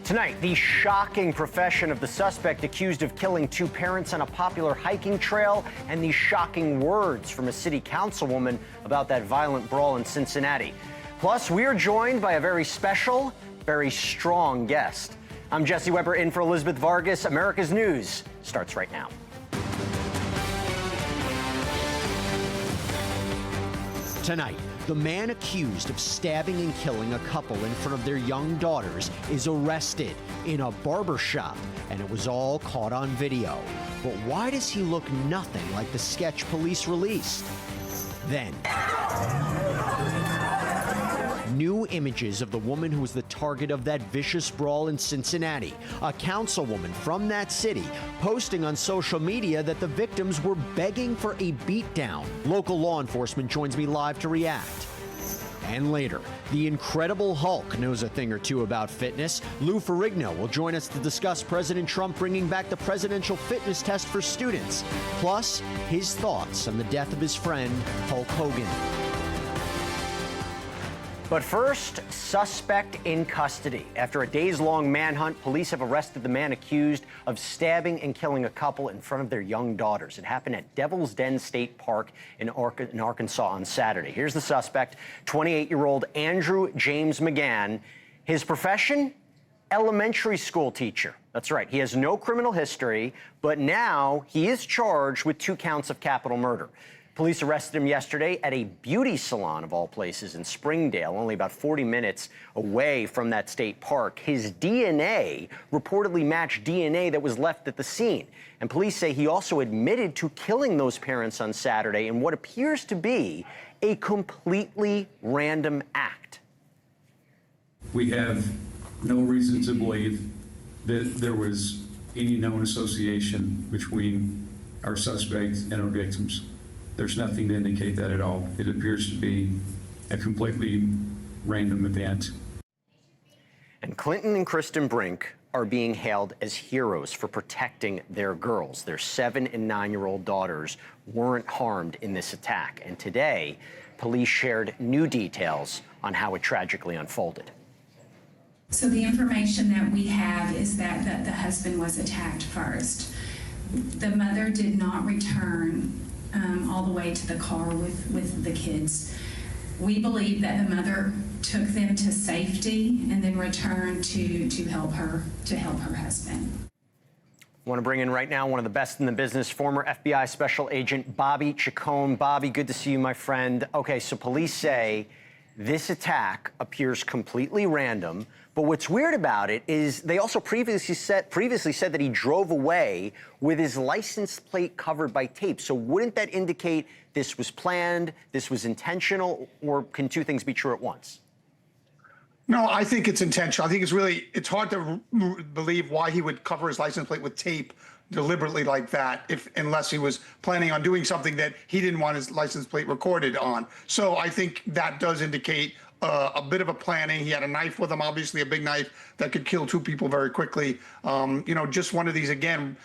Tonight, the shocking profession of the suspect accused of killing two parents on a popular hiking trail, and the shocking words from a city councilwoman about that violent brawl in Cincinnati. Plus, we are joined by a very special, very strong guest. I'm Jesse Weber in for Elizabeth Vargas. America's News starts right now. Tonight, the man accused of stabbing and killing a couple in front of their young daughters is arrested in a barber shop, and it was all caught on video. But why does he look nothing like the sketch police released? Then, new images of the woman who was the target of that vicious brawl in Cincinnati. A councilwoman from that city posting on social media that the victims were begging for a beatdown. Local law enforcement joins me live to react. And later, the Incredible Hulk knows a thing or two about fitness. Lou Ferrigno will join us to discuss President Trump bringing back the presidential fitness test for students. Plus, his thoughts on the death of his friend, Hulk Hogan. But first, suspect in custody. After a days-long manhunt, police have arrested the man accused of stabbing and killing a couple in front of their young daughters. It happened at Devil's Den State Park in Arkansas on Saturday. Here's the suspect, 28-year-old Andrew James McGann. His profession? Elementary school teacher. That's right. He has no criminal history, but now he is charged with 2 counts of capital murder. Police arrested him yesterday at a beauty salon, of all places, in Springdale, only about 40 minutes away from that state park. His DNA reportedly matched DNA that was left at the scene. And police say he also admitted to killing those parents on Saturday in what appears to be a completely random act. We have no reason to believe that there was any known association between our suspect and our victims. There's nothing to indicate that at all. It appears to be a completely random event. And Clinton and Kristen Brink are being hailed as heroes for protecting their girls. Their 7- and 9-year-old daughters weren't harmed in this attack. And today, police shared new details on how it tragically unfolded. So the information that we have is that the husband was attacked first. The mother did not return all the way to the car with the kids. We believe that the mother took them to safety and then returned to help her husband. I want to bring in right now one of the best in the business, former FBI Special Agent Bobby Chacon. Bobby, good to see you, my friend. Okay, so police say this attack appears completely random, but what's weird about it is they also previously said that he drove away with his license plate covered by tape. So wouldn't that indicate this was planned, this was intentional, or can two things be true at once? No, I think it's intentional. I think it's hard to believe why he would cover his license plate with tape deliberately like that, unless he was planning on doing something that he didn't want his license plate recorded on. So I think that does indicate a bit of a planning. He had a knife with him, obviously a big knife that could kill 2 people very quickly. Just one of these, again,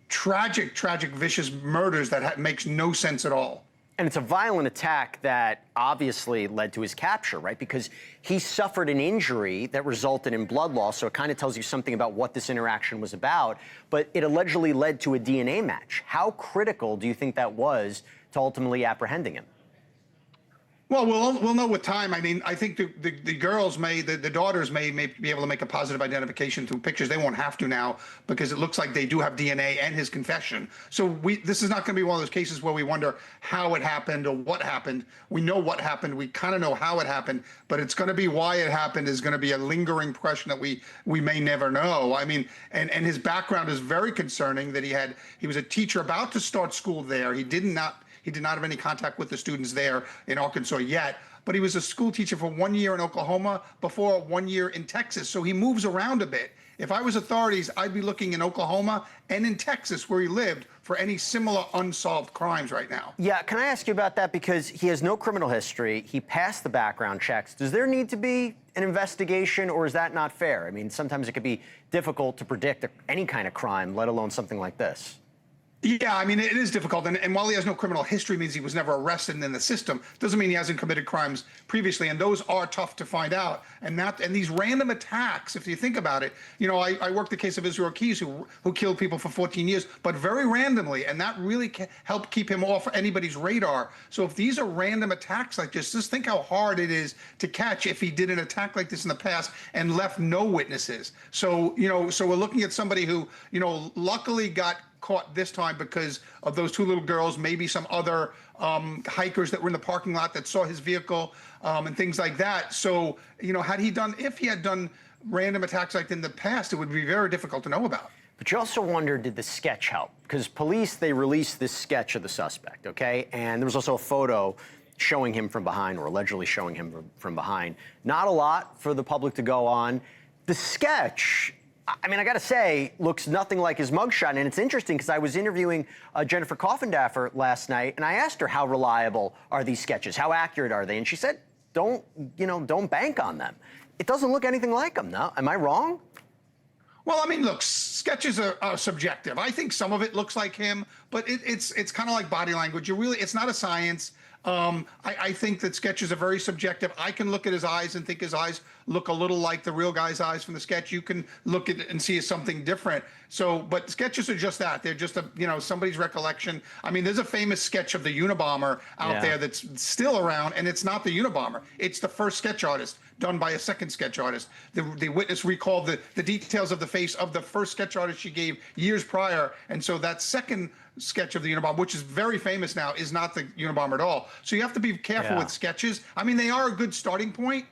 tragic, vicious murders that makes no sense at all. And it's a violent attack that obviously led to his capture, right? Because he suffered an injury that resulted in blood loss, so it kind of tells you something about what this interaction was about. But it allegedly led to a DNA match. How critical do you think that was to ultimately apprehending him? Well, we'll know with time. I mean, I think the girls the daughters may be able to make a positive identification through pictures. They won't have to now because it looks like they do have DNA and his confession. So this is not going to be one of those cases where we wonder how it happened or what happened. We know what happened. We kind of know how it happened, but it's going to be why it happened is going to be a lingering question that we may never know. I mean, and his background is very concerning that he was a teacher about to start school there. He did not have any contact with the students there in Arkansas yet, but he was a school teacher for 1 year in Oklahoma before 1 year in Texas. So he moves around a bit. If I was authorities, I'd be looking in Oklahoma and in Texas where he lived for any similar unsolved crimes right now. Yeah, can I ask you about that? Because he has no criminal history. He passed the background checks. Does there need to be an investigation, or is that not fair? I mean, sometimes it could be difficult to predict any kind of crime, let alone something like this. Yeah, I mean, it is difficult. And while he has no criminal history, means he was never arrested in the system, doesn't mean he hasn't committed crimes previously. And those are tough to find out. And these random attacks, if you think about it, I worked the case of Israel Keys, who killed people for 14 years, but very randomly. And that really helped keep him off anybody's radar. So if these are random attacks like this, just think how hard it is to catch if he did an attack like this in the past and left no witnesses. So, so we're looking at somebody who, luckily got caught this time because of those two little girls, maybe some other hikers that were in the parking lot that saw his vehicle and things like that. So, if he had done random attacks like in the past, it would be very difficult to know about. But you also wonder, did the sketch help? Because police, they released this sketch of the suspect, okay? And there was also a photo showing him from behind, or allegedly showing him from behind. Not a lot for the public to go on. The sketch, I mean, I got to say, looks nothing like his mugshot. And it's interesting because I was interviewing Jennifer Coffindaffer last night, and I asked her how reliable are these sketches? How accurate are they? And she said, don't bank on them. It doesn't look anything like them, no? Am I wrong? Well, I mean, look, sketches are subjective. I think some of it looks like him, but it's kind of like body language. It's not a science. I think that sketches are very subjective. I can look at his eyes and think his eyes look a little like the real guy's eyes from the sketch. You can look at it and see something different. So, but sketches are just that. They're just somebody's recollection. I mean, there's a famous sketch of the Unabomber out there that's still around, and it's not the Unabomber. It's the first sketch artist done by a second sketch artist. The witness recalled the details of the face of the first sketch artist she gave years prior. And so that second sketch of the Unabomber, which is very famous now, is not the Unabomber at all. So you have to be careful with sketches. I mean, they are a good starting point,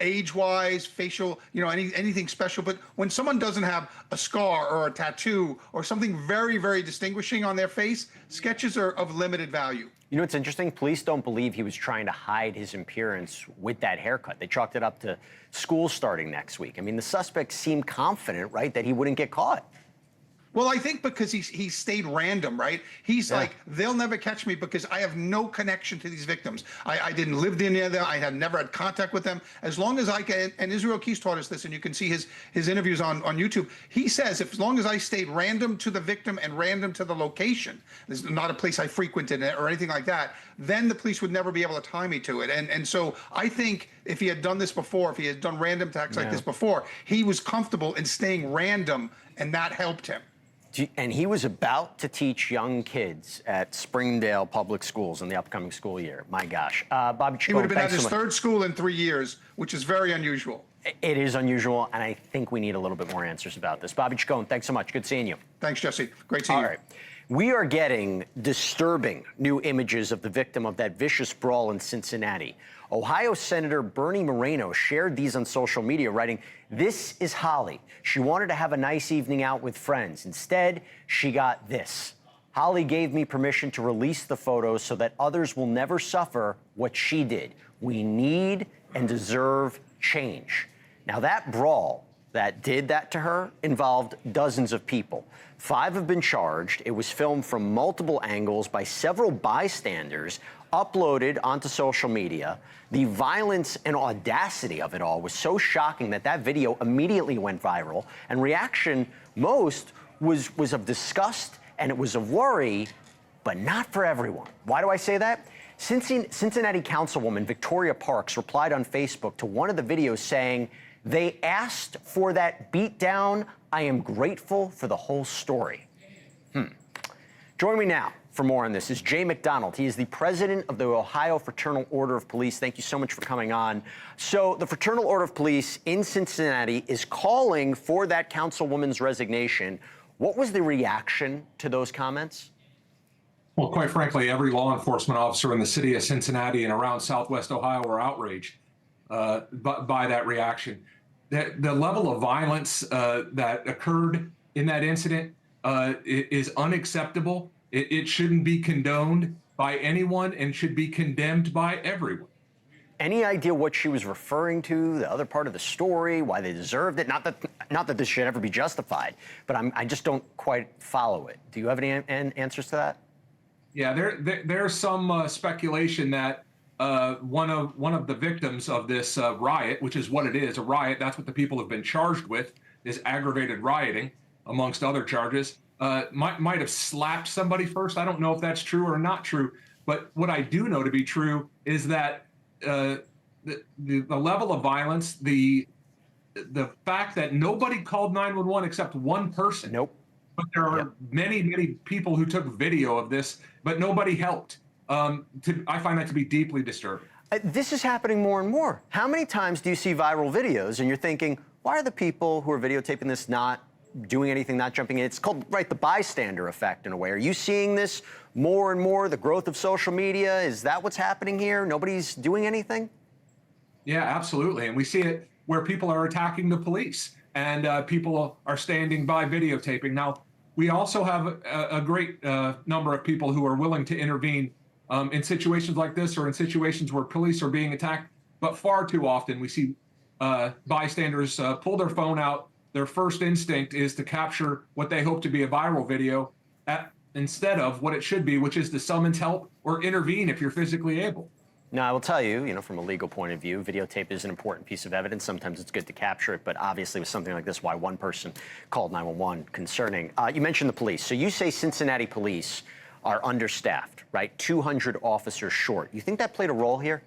age-wise, facial, anything special. But when someone doesn't have a scar or a tattoo or something very, very distinguishing on their face, sketches are of limited value. You know what's interesting? Police don't believe he was trying to hide his appearance with that haircut. They chalked it up to school starting next week. I mean, the suspect seemed confident, right, that he wouldn't get caught. Well, I think because he stayed random, right? He's like, they'll never catch me because I have no connection to these victims. I didn't live near them. I had never had contact with them. As long as I can, and Israel Keys taught us this, and you can see his interviews on YouTube. He says, as long as I stayed random to the victim and random to the location, there's not a place I frequented or anything like that, then the police would never be able to tie me to it. And so I think if he had done this before, if he had done random attacks like this before, he was comfortable in staying random, and that helped him. And he was about to teach young kids at Springdale Public Schools in the upcoming school year. My gosh. Bobby Chacon, he would have been at his third school in 3 years, which is very unusual. It is unusual, and I think we need a little bit more answers about this. Bobby Chacon, thanks so much. Good seeing you. Thanks, Jesse. Great seeing you. All right. We are getting disturbing new images of the victim of that vicious brawl in Cincinnati. Ohio Senator Bernie Moreno shared these on social media, writing, "This is Holly. She wanted to have a nice evening out with friends. Instead, she got this. Holly gave me permission to release the photos so that others will never suffer what she did. We need and deserve change." Now, that brawl that did that to her involved dozens of people. 5 have been charged. It was filmed from multiple angles by several bystanders, uploaded onto social media. The violence and audacity of it all was so shocking that that video immediately went viral, and reaction most was of disgust, and it was of worry, but not for everyone. Why do I say that? Cincinnati councilwoman Victoria Parks replied on Facebook to one of the videos saying, "They asked for that beatdown. I am grateful for the whole story." Joining me now for more on this is Jay McDonald. He is the president of the Ohio Fraternal Order of Police. Thank you so much for coming on. So the Fraternal Order of Police in Cincinnati is calling for that councilwoman's resignation. What was the reaction to those comments? Well, quite frankly, every law enforcement officer in the city of Cincinnati and around Southwest Ohio were outraged by that reaction. The level of violence that occurred in that incident is unacceptable. It shouldn't be condoned by anyone and should be condemned by everyone. Any idea what she was referring to, the other part of the story, why they deserved it? Not that this should ever be justified, but I just don't quite follow it. Do you have any answers to that? Yeah, there's some speculation that one of the victims of this riot, which is what it is, a riot, that's what the people have been charged with, is aggravated rioting, amongst other charges. might have slapped somebody first. I don't know if that's true or not true. But what I do know to be true is that the level of violence, the fact that nobody called 911 except one person. Nope. But there are many people who took video of this, but nobody helped. I find that to be deeply disturbing. This is happening more and more. How many times do you see viral videos and you're thinking, why are the people who are videotaping this not doing anything, not jumping in? It's called, right, the bystander effect in a way. Are you seeing this more and more, the growth of social media? Is that what's happening here? Nobody's doing anything? Yeah, absolutely. And we see it where people are attacking the police and people are standing by videotaping. Now, we also have a great number of people who are willing to intervene in situations like this or in situations where police are being attacked. But far too often we see bystanders pull their phone out. Their first instinct is to capture what they hope to be a viral video instead of what it should be, which is to summons help or intervene if you're physically able. Now, I will tell you, from a legal point of view, videotape is an important piece of evidence. Sometimes it's good to capture it, but obviously with something like this, why one person called 911 concerning. You mentioned the police. So you say Cincinnati police are understaffed, right? 200 officers short. You think that played a role here?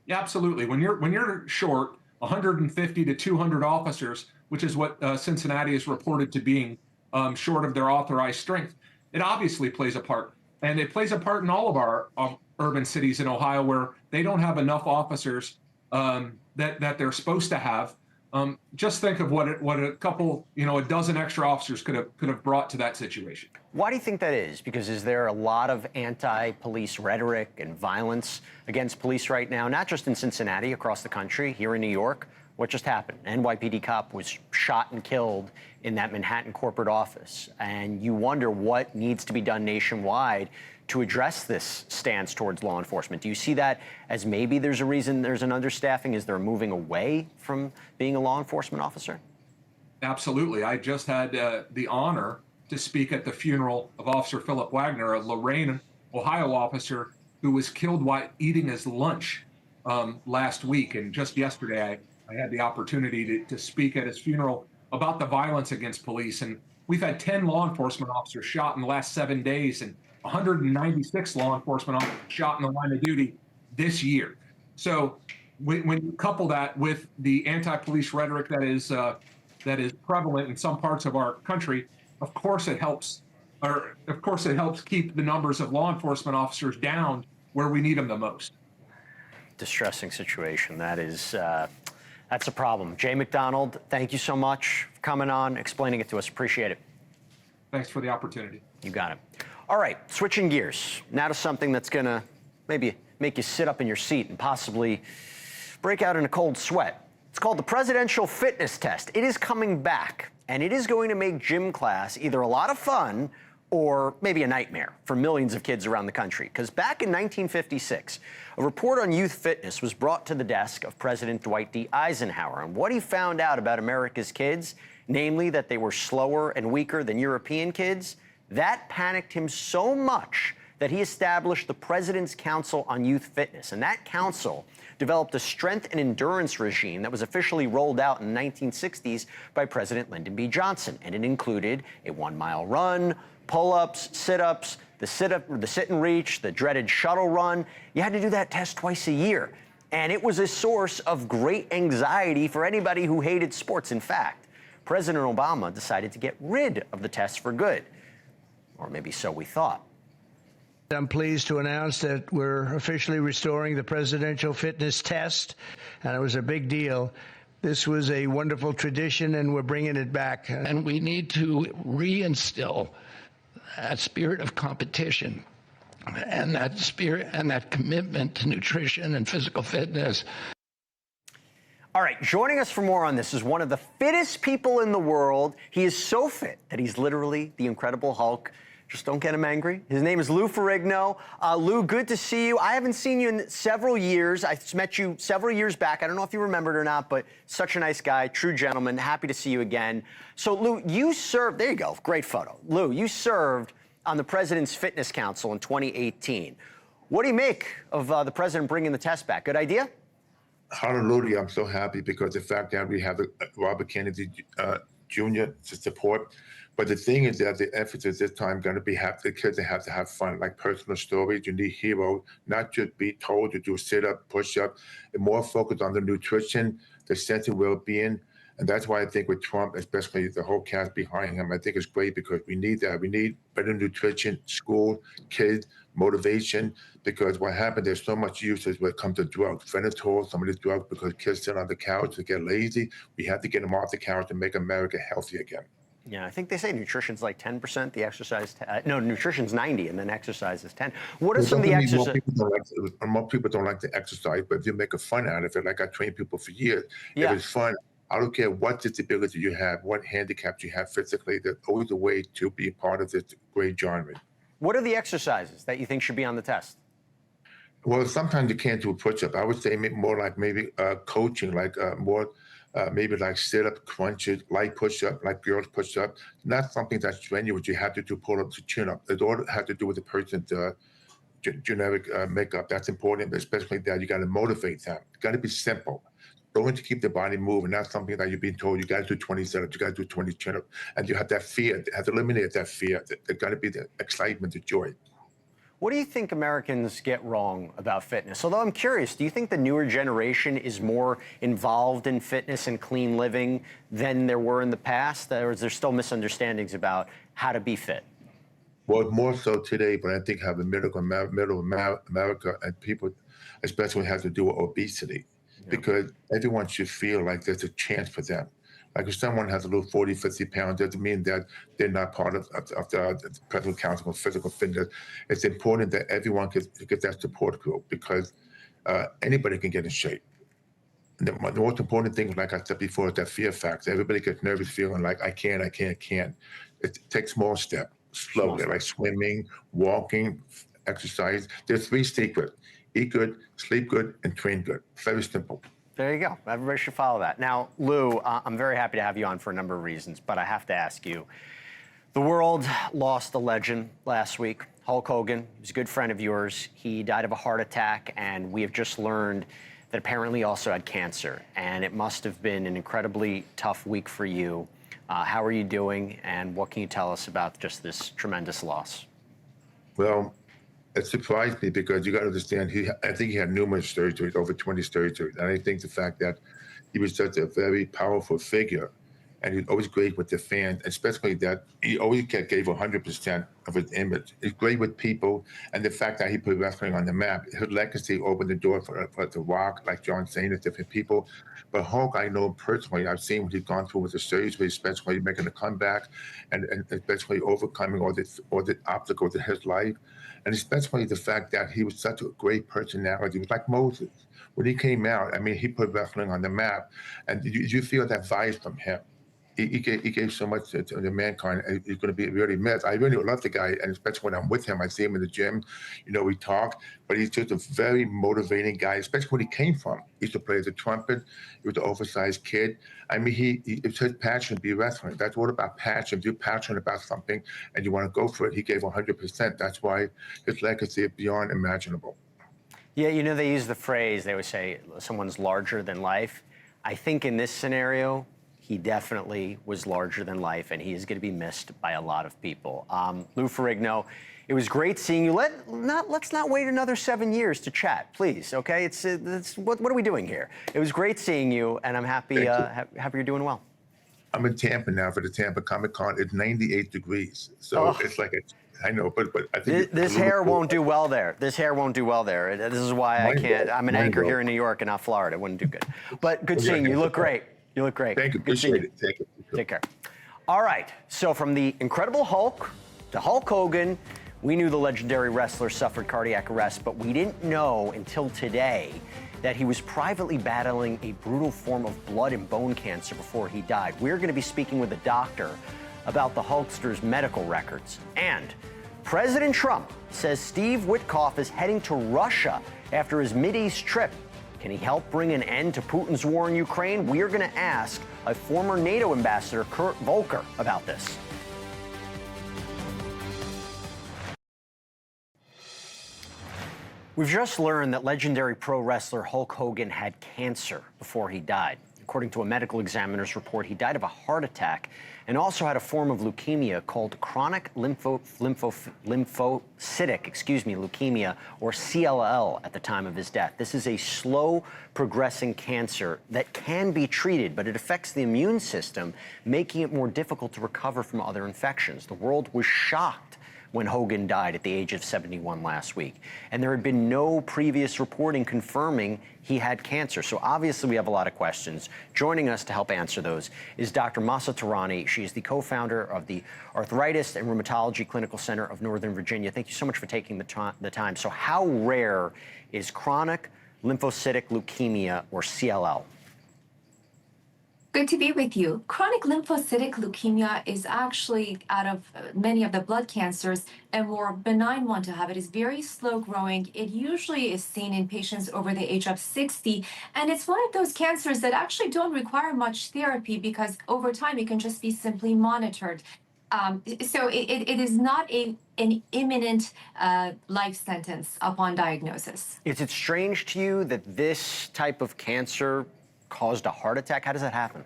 Yeah, absolutely. When you're short 150 to 200 officers, which is what Cincinnati is reported to being short of their authorized strength, it obviously plays a part. And it plays a part in all of our urban cities in Ohio where they don't have enough officers that they're supposed to have. Just think of what a couple, a dozen extra officers could have brought to that situation. Why do you think that is? Because is there a lot of anti-police rhetoric and violence against police right now, not just in Cincinnati, across the country, here in New York? What just happened? An NYPD cop was shot and killed in that Manhattan corporate office. And you wonder what needs to be done nationwide to address this stance towards law enforcement. Do you see that as maybe there's a reason there's an understaffing? Is there a moving away from being a law enforcement officer? Absolutely. I just had the honor to speak at the funeral of Officer Philip Wagner, a Lorain, Ohio officer who was killed while eating his lunch last week. And just yesterday, I had the opportunity to speak at his funeral about the violence against police. And we've had 10 law enforcement officers shot in the last 7 days and 196 law enforcement officers shot in the line of duty this year. So when you couple that with the anti-police rhetoric that is prevalent in some parts of our country, of course it helps keep the numbers of law enforcement officers down where we need them the most. Distressing situation. That is, that's a problem. Jay McDonald, thank you so much for coming on, explaining it to us. Appreciate it. Thanks for the opportunity. You got it. All right, switching gears now to something that's going to maybe make you sit up in your seat and possibly break out in a cold sweat. It's called the presidential fitness test. It is coming back, and it is going to make gym class either a lot of fun or maybe a nightmare for millions of kids around the country. Because back in 1956, a report on youth fitness was brought to the desk of President Dwight D. Eisenhower. And what he found out about America's kids, namely that they were slower and weaker than European kids, that panicked him so much that he established the President's Council on Youth Fitness. And that council developed a strength and endurance regime that was officially rolled out in the 1960s by President Lyndon B. Johnson. And it included a 1-mile run, pull-ups, sit-ups, the sit and reach, the dreaded shuttle run. You had to do that test twice a year. And it was a source of great anxiety for anybody who hated sports. In fact, President Obama decided to get rid of the test for good. Or maybe so we thought. I'm pleased to announce that we're officially restoring the presidential fitness test, and it was a big deal. This was a wonderful tradition, and we're bringing it back. And we need to reinstill that spirit of competition and that spirit and that commitment to nutrition and physical fitness. All right, joining us for more on this is one of the fittest people in the world. He is so fit that he's literally the Incredible Hulk. Just don't get him angry. His name is Lou Ferrigno. Lou, good to see you. I haven't seen you in several years. I met you several years back. I don't know if you remembered or not, but such a nice guy, true gentleman. Happy to see you again. So, Lou, you served, there you go, great photo. Lou, you served on the President's Fitness Council in 2018. What do you make of the president bringing the test back? Good idea? Hallelujah. I'm so happy because the fact that we have Robert Kennedy junior support. But the thing is that the emphasis this time going to be the kids that have to have fun, like personal stories. You need heroes, not just be told to do sit-up, push-up, and more focused on the nutrition, the sense of well-being. And that's why I think with Trump, especially the whole cast behind him, I think it's great because we need that. We need better nutrition, school, kids, motivation, because what happened, there's so much usage when it comes to drugs, fentanyl, some of these drugs, because kids sit on the couch, they get lazy. We have to get them off the couch and make America healthy again. Yeah, I think they say nutrition's like 10%, the exercise, no, nutrition's 90, and then exercise is 10. What are some of the exercises? Most people don't like to exercise, but if you make a fun out of it, like I train people for years, Yeah. if it's fun, I don't care what disability you have, what handicaps you have physically, there's always a way to be a part of this great genre. What are the exercises that you think should be on the test? Well, sometimes you can't do a push-up. I would say more like maybe coaching, like more maybe like sit-up, crunches, light push-up, like girls push-up. Not something that's strenuous. You have to do pull-ups to chin-up. It all has to do with the person's genetic makeup. That's important, especially that you got to motivate them. It's got to be simple. Going to keep the body moving, not something that you're being told you got to do 20 sit-ups, you got to do 20 chin-ups. And you have that fear. You have to eliminate that fear. There's got to be the excitement, the joy. What do you think Americans get wrong about fitness? Although I'm curious, do you think the newer generation is more involved in fitness and clean living than there were in the past? Or is there still misunderstandings about how to be fit? Well, more so today, but I think how the middle America and people especially have to do with obesity, because everyone should feel like there's a chance for them. Like if someone has a little 40, 50 pounds, doesn't mean that they're not part of the Presidential Council of Physical Fitness. It's important that everyone gets that support group, because anybody can get in shape. And the most important thing, like I said before, is that fear factor. Everybody gets nervous feeling like I can't. It takes small steps, slowly, like swimming, walking, exercise. There's 3 secrets: eat good, sleep good, and train good. Very simple. There you go. Everybody should follow that. Now, Lou, I'm very happy to have you on for a number of reasons, but I have to ask you, the world lost a legend last week, Hulk Hogan. He was a good friend of yours. He died of a heart attack, and we have just learned that apparently he also had cancer, and it must have been an incredibly tough week for you. How are you doing, and what can you tell us about just this tremendous loss? Well, it surprised me because you got to understand, I think he had numerous surgeries, over 20 surgeries. And I think the fact that he was such a very powerful figure, and he was always great with the fans, especially that he always gave 100% of his image. He's great with people, and the fact that he put wrestling on the map, his legacy opened the door for The Rock, like John Cena, different people. But Hulk, I know personally, I've seen what he's gone through with the surgery, especially making a comeback, and especially overcoming all the obstacles in his life. And especially the fact that he was such a great personality. He was like Moses. When he came out, I mean, he put wrestling on the map, and you feel that vibe from him. He gave so much to mankind, and he's going to be really missed. I really love the guy, and especially when I'm with him, I see him in the gym. You know, we talk, but he's just a very motivating guy, especially when he came from. He used to play the trumpet. He was an oversized kid. I mean, it's his passion to be wrestling. That's all about passion. If you're passionate about something and you want to go for it, he gave 100%. That's why his legacy is beyond imaginable. Yeah, you know, they use the phrase, they always say, someone's larger than life. I think in this scenario, he definitely was larger than life, and he is going to be missed by a lot of people. Lou Ferrigno, it was great seeing you. Let's not wait another 7 years to chat, please. Okay, what are we doing here? It was great seeing you, and I'm happy happy you're doing well. I'm in Tampa now for the Tampa Comic Con. It's 98 degrees, so it's like I know, but I think this hair won't do well there. This hair won't do well there. This is why I can't. I'm an anchor here in New York and not Florida. It wouldn't do good. But good seeing you. You look great. You look great. Thank you. Appreciate it. Take it. Take care. All right. So from the Incredible Hulk to Hulk Hogan, we knew the legendary wrestler suffered cardiac arrest, but we didn't know until today that he was privately battling a brutal form of blood and bone cancer before he died. We're going to be speaking with a doctor about the Hulkster's medical records. And President Trump says Steve Witkoff is heading to Russia after his Mideast trip. Can he help bring an end to Putin's war in Ukraine? We are going to ask a former NATO ambassador, Kurt Volker, about this. We've just learned that legendary pro wrestler Hulk Hogan had cancer before he died. According to a medical examiner's report, he died of a heart attack and also had a form of leukemia called chronic lymphocytic leukemia, or CLL, at the time of his death. This is a slow progressing cancer that can be treated, but it affects the immune system, making it more difficult to recover from other infections. The world was shocked when Hogan died at the age of 71 last week. And there had been no previous reporting confirming he had cancer. So obviously we have a lot of questions. Joining us to help answer those is Dr. Mahsa Tehrani. She is the co-founder of the Arthritis and Rheumatology Clinical Center of Northern Virginia. Thank you so much for taking the time. So how rare is chronic lymphocytic leukemia, or CLL? Good to be with you. Chronic lymphocytic leukemia is actually, out of many of the blood cancers, a more benign one to have. It is very slow growing. It usually is seen in patients over the age of 60. And it's one of those cancers that actually don't require much therapy because over time it can just be simply monitored. So it is not an imminent life sentence upon diagnosis. Is it strange to you that this type of cancer caused a heart attack? How does that happen?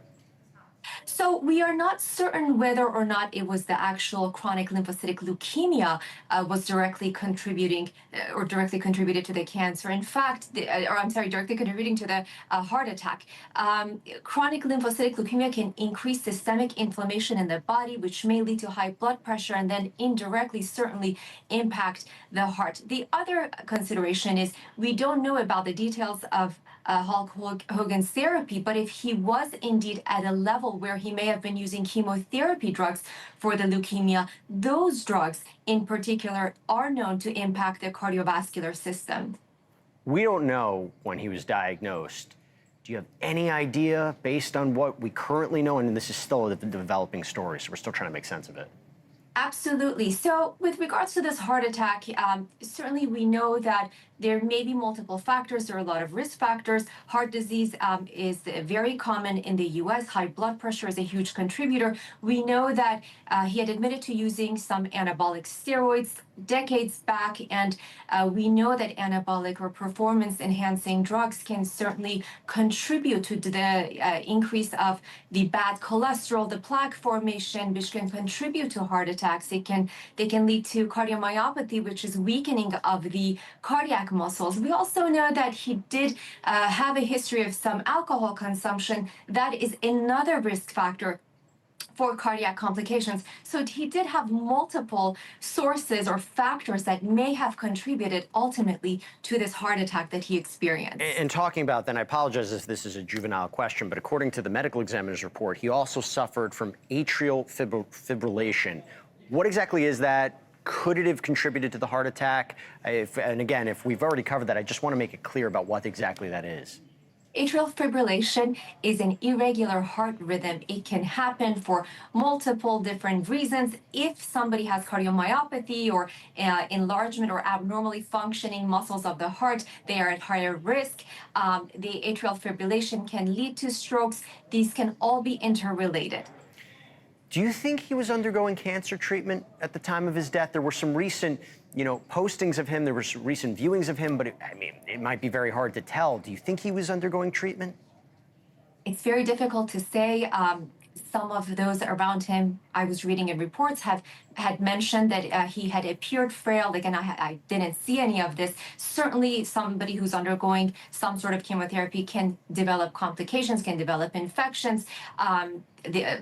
So we are not certain whether or not it was the actual chronic lymphocytic leukemia was directly contributing or directly contributed to the cancer. In fact, directly contributing to the heart attack. Chronic lymphocytic leukemia can increase systemic inflammation in the body, which may lead to high blood pressure and then indirectly certainly impact the heart. The other consideration is we don't know about the details of Hulk Hogan's therapy, but if he was indeed at a level where he may have been using chemotherapy drugs for the leukemia, those drugs in particular are known to impact the cardiovascular system. We don't know when he was diagnosed. Do you have any idea, based on what we currently know, and this is still a developing story, so we're still trying to make sense of it? Absolutely. So with regards to this heart attack, certainly we know that there may be multiple factors. There are a lot of risk factors. Heart disease is very common in the U.S. High blood pressure is a huge contributor. We know that he had admitted to using some anabolic steroids decades back, and we know that anabolic or performance-enhancing drugs can certainly contribute to the increase of the bad cholesterol, the plaque formation, which can contribute to heart attacks. They can lead to cardiomyopathy, which is weakening of the cardiac muscles. We also know that he did have a history of some alcohol consumption. That is another risk factor for cardiac complications. So he did have multiple sources or factors that may have contributed ultimately to this heart attack that he experienced. And talking about that, I apologize if this is a juvenile question, but according to the medical examiner's report, he also suffered from atrial fibrillation. What exactly is that? Could it have contributed to the heart attack? And again, if we've already covered that, I just want to make it clear about what exactly that is. Atrial fibrillation is an irregular heart rhythm. It can happen for multiple different reasons. If somebody has cardiomyopathy or enlargement or abnormally functioning muscles of the heart, they are at higher risk. The atrial fibrillation can lead to strokes. These can all be interrelated. Do you think he was undergoing cancer treatment at the time of his death? There were some recent, postings of him. There were some recent viewings of him, but it might be very hard to tell. Do you think he was undergoing treatment? It's very difficult to say. Some of those around him, I was reading in reports, had mentioned that he had appeared frail. Again, I didn't see any of this. Certainly, somebody who's undergoing some sort of chemotherapy can develop complications, can develop infections.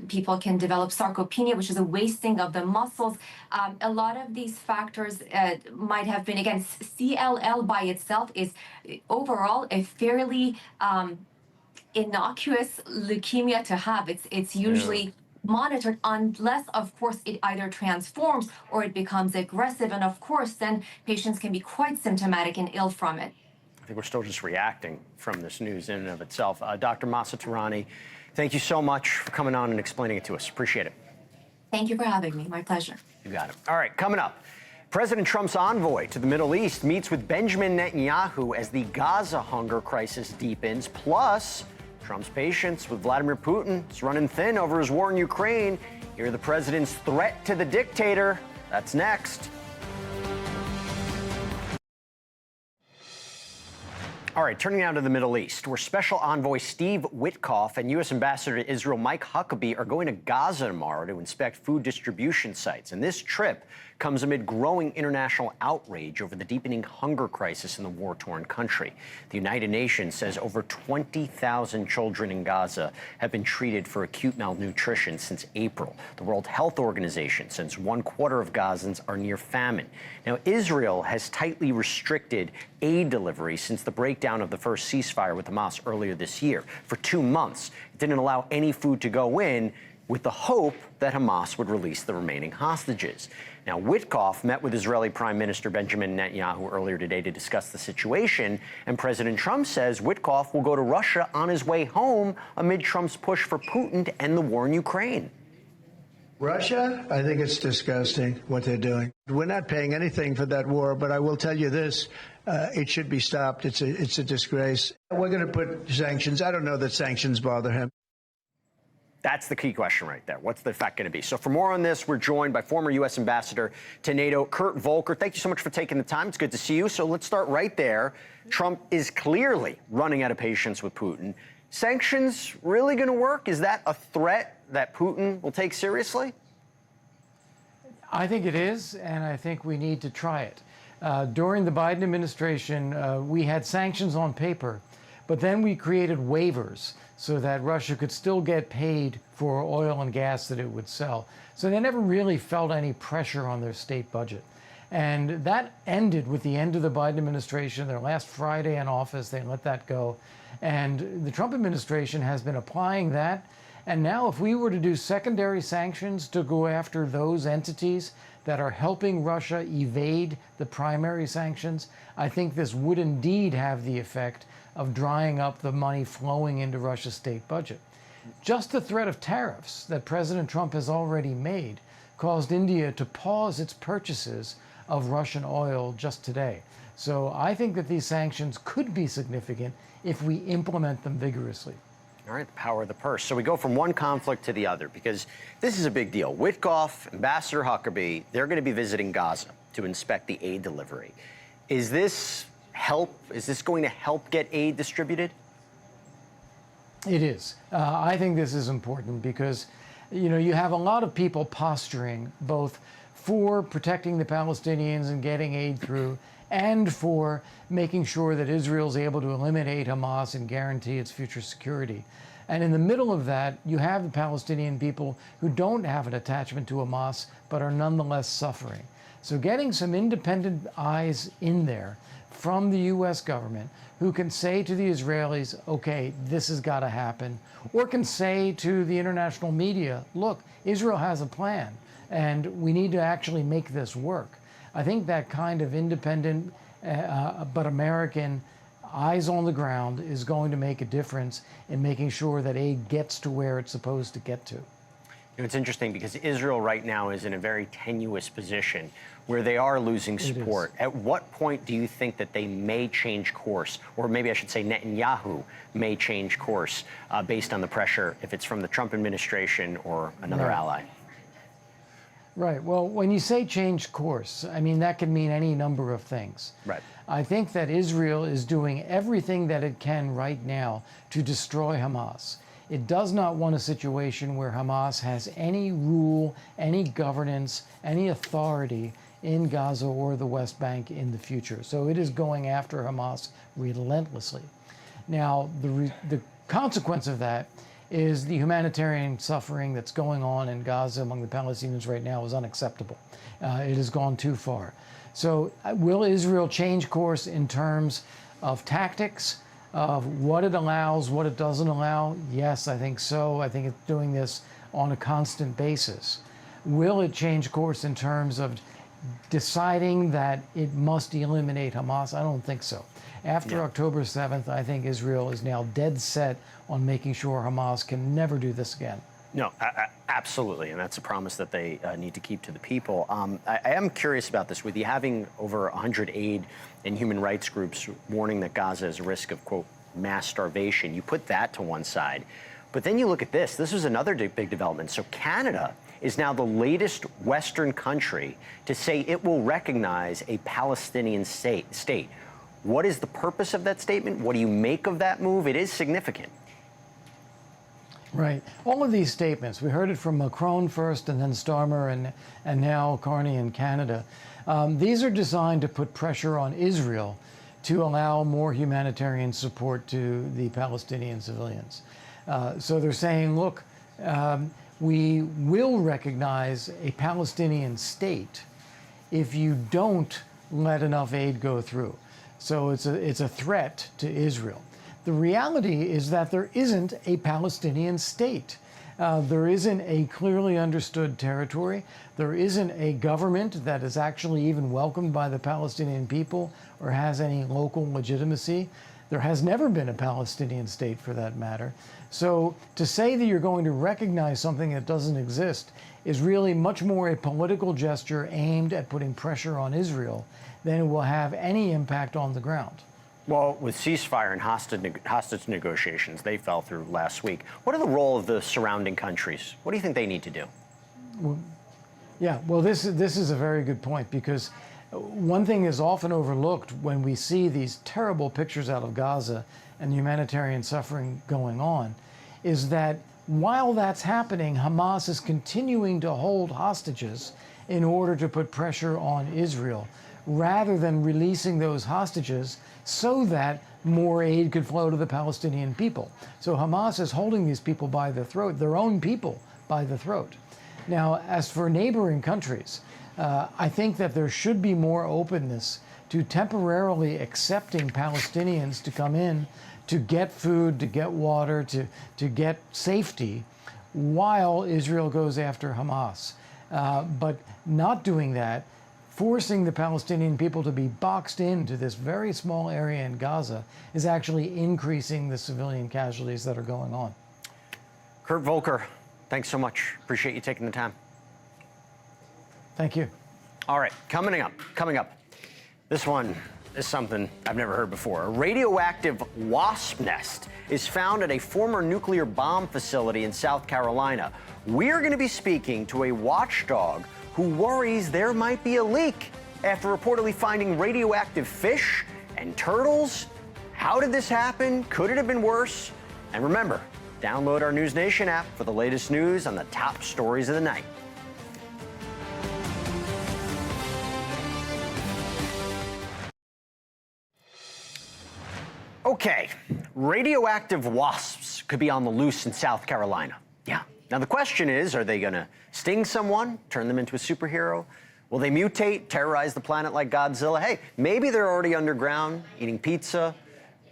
People can develop sarcopenia, which is a wasting of the muscles. A lot of these factors might have been, again, CLL by itself is overall a fairly innocuous leukemia to have. It's usually monitored unless, of course, it either transforms or it becomes aggressive. And of course, then patients can be quite symptomatic and ill from it. I think we're still just reacting from this news in and of itself. Dr. Mahsa Tehrani, thank you so much for coming on and explaining it to us. Appreciate it. Thank you for having me. My pleasure. You got it. All right, coming up. President Trump's envoy to the Middle East meets with Benjamin Netanyahu as the Gaza hunger crisis deepens. Plus, Trump's patience with Vladimir Putin is running thin over his war in Ukraine. Hear the president's threat to the dictator. That's next. All right, turning now to the Middle East, where Special Envoy Steve Witkoff and U.S. Ambassador to Israel Mike Huckabee are going to Gaza tomorrow to inspect food distribution sites. And this trip comes amid growing international outrage over the deepening hunger crisis in the war-torn country. The United Nations says over 20,000 children in Gaza have been treated for acute malnutrition since April. The World Health Organization says 1/4 of Gazans are near famine. Now, Israel has tightly restricted aid delivery since the breakdown of the first ceasefire with Hamas earlier this year. For 2 months, it didn't allow any food to go in, with the hope that Hamas would release the remaining hostages. Now, Witkoff met with Israeli Prime Minister Benjamin Netanyahu earlier today to discuss the situation, and President Trump says Witkoff will go to Russia on his way home amid Trump's push for Putin to end the war in Ukraine. Russia, I think it's disgusting what they're doing. We're not paying anything for that war, but I will tell you this, it should be stopped. It's a disgrace. We're going to put sanctions. I don't know that sanctions bother him. That's the key question right there. What's the effect going to be? So for more on this, we're joined by former U.S. Ambassador to NATO, Kurt Volker. Thank you so much for taking the time. It's good to see you. So let's start right there. Trump is clearly running out of patience with Putin. Sanctions really going to work? Is that a threat that Putin will take seriously? I think it is, and I think we need to try it. During the Biden administration, we had sanctions on paper, but then we created waivers so that Russia could still get paid for oil and gas that it would sell. So they never really felt any pressure on their state budget. And that ended with the end of the Biden administration. Their last Friday in office, they let that go. And the Trump administration has been applying that. And now if we were to do secondary sanctions to go after those entities that are helping Russia evade the primary sanctions, I think this would indeed have the effect of drying up the money flowing into Russia's state budget. Just the threat of tariffs that President Trump has already made caused India to pause its purchases of Russian oil just today. So I think that these sanctions could be significant if we implement them vigorously. All right, the power of the purse. So we go from one conflict to the other because this is a big deal. Witkoff, Ambassador Huckabee, they're going to be visiting Gaza to inspect the aid delivery. Is this going to help get aid distributed? It is. I think this is important because, you have a lot of people posturing both for protecting the Palestinians and getting aid through, and for making sure that Israel is able to eliminate Hamas and guarantee its future security. And in the middle of that, you have the Palestinian people who don't have an attachment to Hamas, but are nonetheless suffering. So getting some independent eyes in there from the U.S. government who can say to the Israelis, okay, this has got to happen, or can say to the international media, look, Israel has a plan, and we need to actually make this work. I think that kind of independent but American eyes on the ground is going to make a difference in making sure that aid gets to where it's supposed to get to. It's interesting because Israel right now is in a very tenuous position where they are losing support. At what point do you think that they may change course, or maybe I should say Netanyahu may change course based on the pressure, if it's from the Trump administration or another ally? Right. Well, when you say change course, I mean, that could mean any number of things. Right. I think that Israel is doing everything that it can right now to destroy Hamas. It does not want a situation where Hamas has any rule, any governance, any authority in Gaza or the West Bank in the future. So it is going after Hamas relentlessly. Now, the consequence of that is the humanitarian suffering that's going on in Gaza among the Palestinians right now is unacceptable. It has gone too far. So will Israel change course in terms of tactics, of what it allows, what it doesn't allow? Yes, I think so. I think it's doing this on a constant basis. Will it change course in terms of deciding that it must eliminate Hamas? I don't think so. After October 7th, I think Israel is now dead set on making sure Hamas can never do this again. No, absolutely, and that's a promise that they need to keep to the people. I am curious about this, with you having over 100 aid and human rights groups warning that Gaza is a risk of, quote, mass starvation. You put that to one side, but then you look at this. This was another big development. So Canada is now the latest Western country to say it will recognize a Palestinian state. What is the purpose of that statement? What do you make of that move? It is significant. Right. All of these statements, we heard it from Macron first and then Starmer and now Carney in Canada. These are designed to put pressure on Israel to allow more humanitarian support to the Palestinian civilians. So they're saying, look, we will recognize a Palestinian state if you don't let enough aid go through. So it's a threat to Israel. The reality is that there isn't a Palestinian state. There isn't a clearly understood territory. There isn't a government that is actually even welcomed by the Palestinian people or has any local legitimacy. There has never been a Palestinian state, for that matter. So to say that you're going to recognize something that doesn't exist is really much more a political gesture aimed at putting pressure on Israel than it will have any impact on the ground. Well, with ceasefire and hostage negotiations, they fell through last week. What are the role of the surrounding countries? What do you think they need to do? Well, this is a very good point, because one thing is often overlooked when we see these terrible pictures out of Gaza and the humanitarian suffering going on is that while that's happening, Hamas is continuing to hold hostages in order to put pressure on Israel, rather than releasing those hostages so that more aid could flow to the Palestinian people. So Hamas is holding these people by the throat, their own people by the throat. Now, as for neighboring countries, I think that there should be more openness to temporarily accepting Palestinians to come in to get food, to get water, to get safety, while Israel goes after Hamas. But not doing that, forcing the Palestinian people to be boxed into this very small area in Gaza, is actually increasing the civilian casualties that are going on. Kurt Volker, thanks so much. Appreciate you taking the time. Thank you. All right, coming up. This one is something I've never heard before. A radioactive wasp nest is found at a former nuclear bomb facility in South Carolina. We're going to be speaking to a watchdog who worries there might be a leak after reportedly finding radioactive fish and turtles. How did this happen? Could it have been worse? And remember, download our NewsNation app for the latest news on the top stories of the night. Okay, radioactive wasps could be on the loose in South Carolina. Yeah. Now the question is, are they going to sting someone, turn them into a superhero? Will they mutate, terrorize the planet like Godzilla? Hey, maybe they're already underground, eating pizza,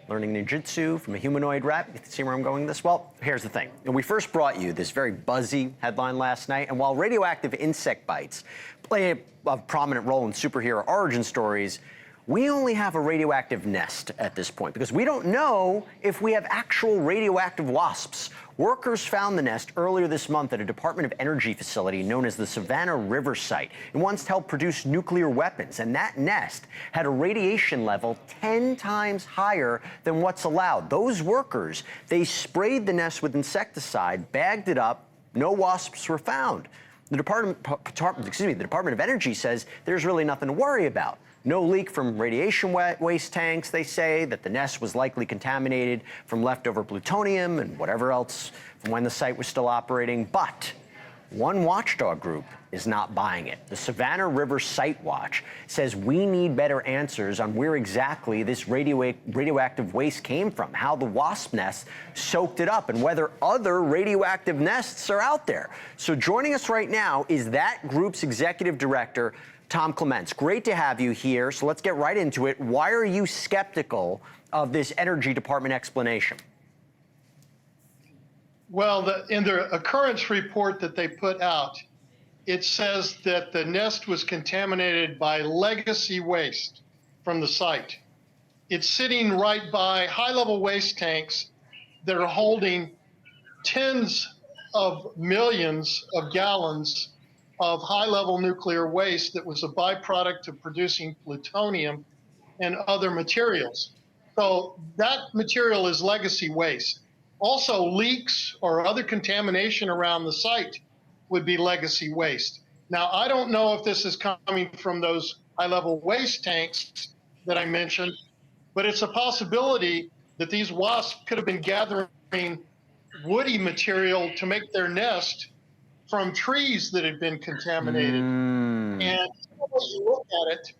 learning ninjutsu from a humanoid rat. You see where I'm going with this? Well, here's the thing. And we first brought you this very buzzy headline last night, and while radioactive insect bites play a prominent role in superhero origin stories, we only have a radioactive nest at this point because we don't know if we have actual radioactive wasps. Workers found the nest earlier this month at a Department of Energy facility known as the Savannah River Site. It once helped produce nuclear weapons, and that nest had a radiation level 10 times higher than what's allowed. Those workers, they sprayed the nest with insecticide, bagged it up, no wasps were found. The Department of Energy says there's really nothing to worry about. No leak from radiation waste tanks, they say, that the nest was likely contaminated from leftover plutonium and whatever else from when the site was still operating. But one watchdog group is not buying it. The Savannah River Site Watch says we need better answers on where exactly this radioactive waste came from, how the wasp nest soaked it up, and whether other radioactive nests are out there. So joining us right now is that group's executive director, Tom Clements. Great to have you here. So let's get right into it. Why are you skeptical of this Energy Department explanation? Well, in their occurrence report that they put out, it says that the nest was contaminated by legacy waste from the site. It's sitting right by high-level waste tanks that are holding tens of millions of gallons of high-level nuclear waste that was a byproduct of producing plutonium and other materials. So that material is legacy waste. Also, leaks or other contamination around the site would be legacy waste. Now, I don't know if this is coming from those high-level waste tanks that I mentioned, but it's a possibility that these wasps could have been gathering woody material to make their nest from trees that had been contaminated. And when you look at it,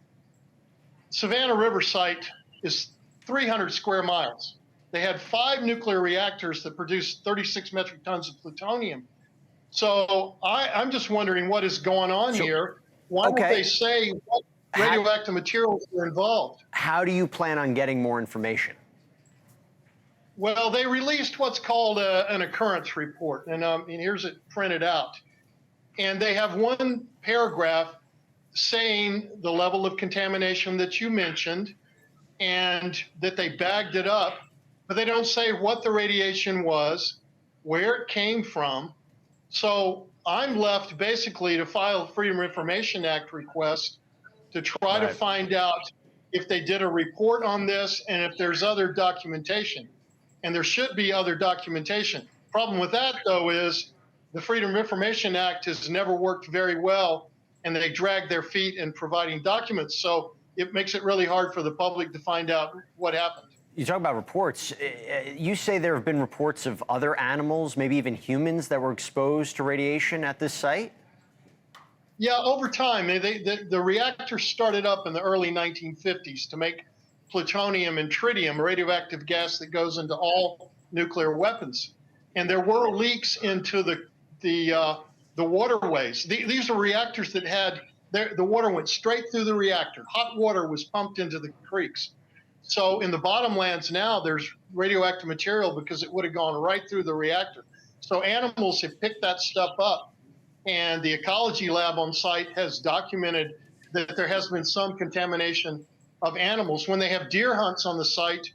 Savannah River site is 300 square miles. They had 5 nuclear reactors that produced 36 metric tons of plutonium. So I'm just wondering what is going on here. Why don't they say what radioactive materials are involved? How do you plan on getting more information? Well, they released what's called an occurrence report, and here's it printed out. And they have one paragraph saying the level of contamination that you mentioned and that they bagged it up, but they don't say what the radiation was, where it came from. So I'm left basically to file a Freedom of Information Act request to try to find out if they did a report on this and if there's other documentation. And there should be other documentation. Problem with that, though, is the Freedom of Information Act has never worked very well, and they drag their feet in providing documents. So it makes it really hard for the public to find out what happened. You talk about reports. You say there have been reports of other animals, maybe even humans, that were exposed to radiation at this site? Yeah, over time. The reactor started up in the early 1950s to make plutonium and tritium, a radioactive gas that goes into all nuclear weapons. And there were leaks into the waterways. These are reactors that had, the water went straight through the reactor. Hot water was pumped into the creeks. So in the bottomlands now, there's radioactive material because it would have gone right through the reactor. So animals have picked that stuff up. And the ecology lab on site has documented that there has been some contamination of animals. When they have deer hunts on the site,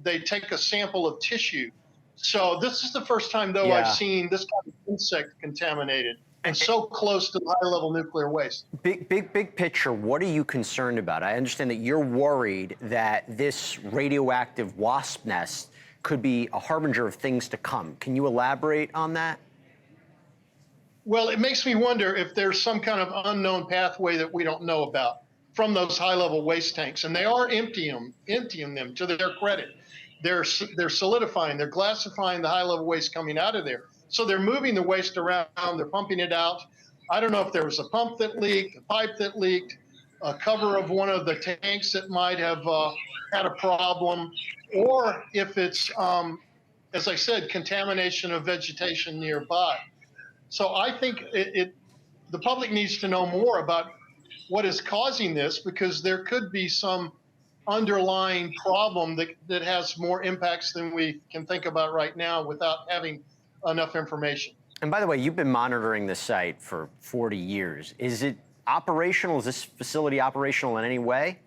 they take a sample of tissue. So this is the first time, though, I've seen this kind of insect contaminated and so close to high-level nuclear waste. Big picture, what are you concerned about? I understand that you're worried that this radioactive wasp nest could be a harbinger of things to come. Can you elaborate on that? Well, it makes me wonder if there's some kind of unknown pathway that we don't know about from those high-level waste tanks. And they are emptying them to their credit. They're solidifying, they're glassifying the high-level waste coming out of there. So they're moving the waste around, they're pumping it out. I don't know if there was a pump that leaked, a pipe that leaked, a cover of one of the tanks that might have had a problem, or if it's, as I said, contamination of vegetation nearby. So I think the public needs to know more about what is causing this, because there could be some underlying problem that has more impacts than we can think about right now without having enough information. And by the way, you've been monitoring this site for 40 years. Is it operational? Is this facility operational in any way?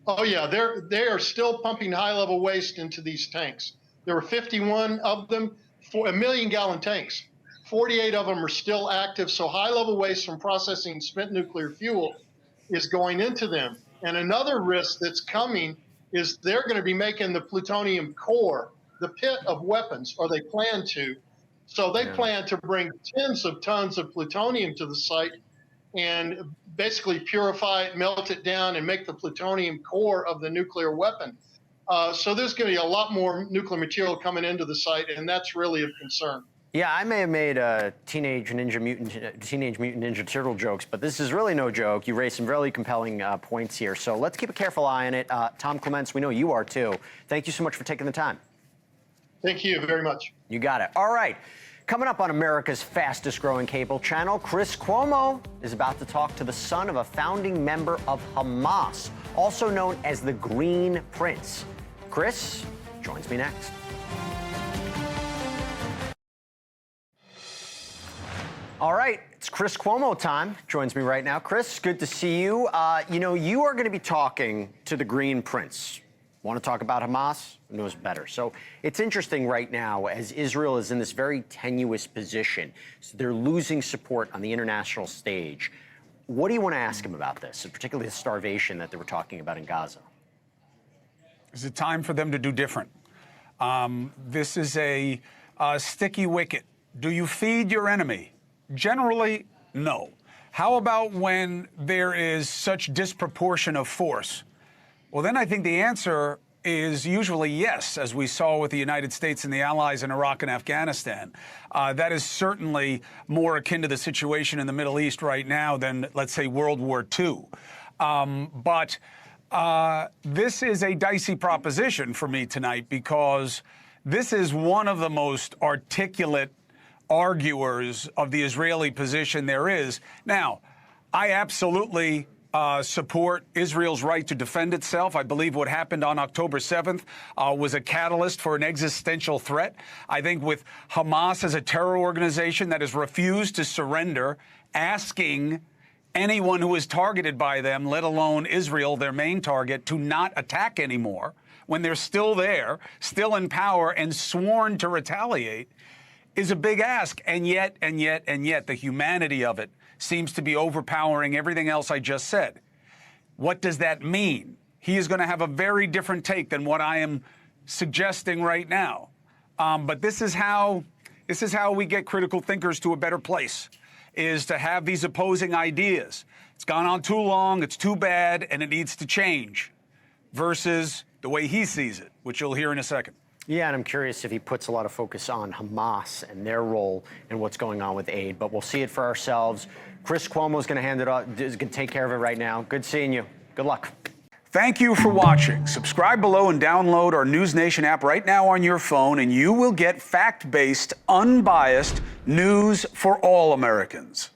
Oh yeah, they are still pumping high-level waste into these tanks. There were 51 of them, 1 million-gallon tanks. 48 of them are still active, so high-level waste from processing spent nuclear fuel is going into them. And another risk that's coming is they're going to be making the plutonium core, the pit of weapons, or they plan to. So they plan to bring tens of tons of plutonium to the site and basically purify it, melt it down, and make the plutonium core of the nuclear weapon. So there's going to be a lot more nuclear material coming into the site, and that's really of concern. Yeah, I may have made Teenage Mutant Ninja Turtle jokes, but this is really no joke. You raised some really compelling points here, so let's keep a careful eye on it. Tom Clements, we know you are too. Thank you so much for taking the time. Thank you very much. You got it. All right. Coming up on America's fastest growing cable channel, Chris Cuomo is about to talk to the son of a founding member of Hamas, also known as the Green Prince. Chris joins me next. All right, it's Chris Cuomo time. Joins me right now. Chris, good to see you. You know, you are going to be talking to the Green Prince. Want to talk about Hamas? Who knows better? So it's interesting right now as Israel is in this very tenuous position. So they're losing support on the international stage. What do you want to ask him about this, and particularly the starvation that they were talking about in Gaza? Is it time for them to do different? This is a sticky wicket. Do you feed your enemy? Generally, no. How about when there is such disproportion of force? Well, then I think the answer is usually yes, as we saw with the United States and the allies in Iraq and Afghanistan. That is certainly more akin to the situation in the Middle East right now than, let's say, World War II. But this is a dicey proposition for me tonight, because this is one of the most articulate arguers of the Israeli position there is. Now, I absolutely support Israel's right to defend itself. I believe what happened on October 7th was a catalyst for an existential threat. I think with Hamas as a terror organization that has refused to surrender, asking anyone who is targeted by them, let alone Israel, their main target, to not attack anymore, when they're still there, still in power, and sworn to retaliate, is a big ask. And yet, the humanity of it seems to be overpowering everything else I just said. What does that mean? He is going to have a very different take than what I am suggesting right now. But this is how we get critical thinkers to a better place, is to have these opposing ideas. It's gone on too long, it's too bad, and it needs to change, versus the way he sees it, which you'll hear in a second. Yeah, and I'm curious if he puts a lot of focus on Hamas and their role in what's going on with aid, but we'll see it for ourselves. Chris Cuomo is going to hand it off, is going to take care of it right now. Good seeing you. Good luck. Thank you for watching. Subscribe below and download our NewsNation app right now on your phone, and you will get fact-based, unbiased news for all Americans.